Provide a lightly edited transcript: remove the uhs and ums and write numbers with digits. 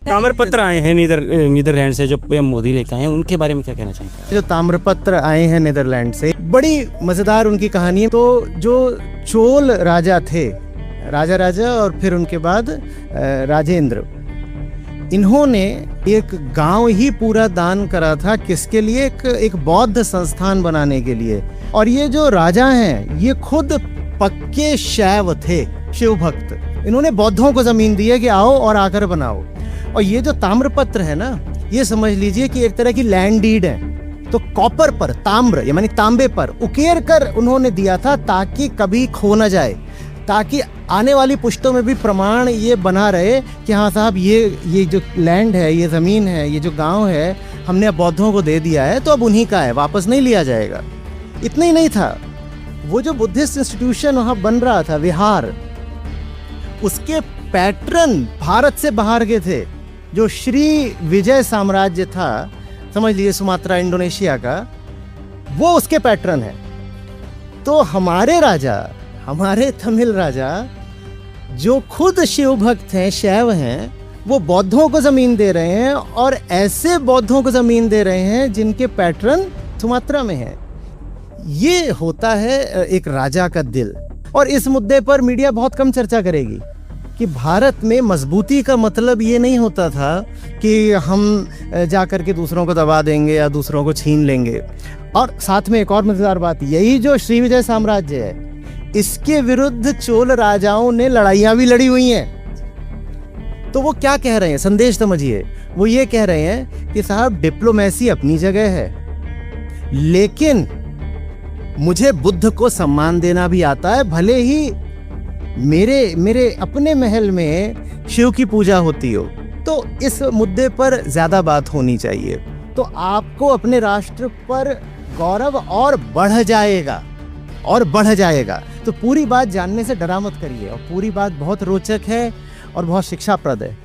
ताम्रपत्र आए हैं नीदरलैंड से जो पीएम मोदी लेकर आए हैं, उनके बारे में क्या कहना चाहेंगे? जो ताम्रपत्र आए हैं नीदरलैंड से, बड़ी मजेदार उनकी कहानी है। तो जो चोल राजा थे, राजा और फिर उनके बाद राजेंद्र, इन्होंने एक गांव ही पूरा दान करा था। किसके लिए? एक बौद्ध संस्थान बनाने के लिए। और ये जो राजा हैं, ये खुद पक्के शैव थे, शिव भक्त। इन्होंने बौद्धों को जमीन दी है कि आओ और आकर बनाओ। और ये जो ताम्रपत्र है ना, ये समझ लीजिए कि एक तरह की लैंड डीड है। तो कॉपर पर, ताम्र यानी तांबे पर उकेर कर उन्होंने दिया था, ताकि कभी खो न जाए, ताकि आने वाली पुश्तों में भी प्रमाण ये बना रहे कि हाँ साहब, ये जो लैंड है, ये ज़मीन है, ये जो गांव है, हमने अब बौद्धों को दे दिया है, तो अब उन्हीं का है, वापस नहीं लिया जाएगा। इतना ही नहीं था, वो जो बुद्धिस्ट इंस्टीट्यूशन वहाँ बन रहा था, विहार, उसके पैटर्न भारत से बाहर के थे। जो श्री विजय साम्राज्य था, समझ लीजिए सुमात्रा इंडोनेशिया का, वो उसके पैटर्न है। तो हमारे राजा, हमारे तमिल राजा, जो खुद शिव भक्त हैं, शैव हैं, वो बौद्धों को ज़मीन दे रहे हैं, और ऐसे बौद्धों को ज़मीन दे रहे हैं जिनके पैटर्न सुमात्रा में है। ये होता है एक राजा का दिल। और इस मुद्दे पर मीडिया बहुत कम चर्चा करेगी कि भारत में मजबूती का मतलब ये नहीं होता था कि हम जाकर के दूसरों को दबा देंगे या दूसरों को छीन लेंगे। और साथ में एक और मज़ेदार बात, यही जो श्री विजय साम्राज्य है, इसके विरुद्ध चोल राजाओं ने लड़ाइयाँ भी लड़ी हुई हैं। तो वो क्या कह रहे हैं, संदेश समझिए। वो ये कह रहे हैं कि साहब, डिप्लोमेसी अपनी जगह है, लेकिन मुझे बुद्ध को सम्मान देना भी आता है, भले ही मेरे अपने महल में शिव की पूजा होती हो। तो इस मुद्दे पर ज़्यादा बात होनी चाहिए, तो आपको अपने राष्ट्र पर गौरव और बढ़ जाएगा, और बढ़ जाएगा। तो पूरी बात जानने से डरा मत करिए, और पूरी बात बहुत रोचक है और बहुत शिक्षाप्रद है।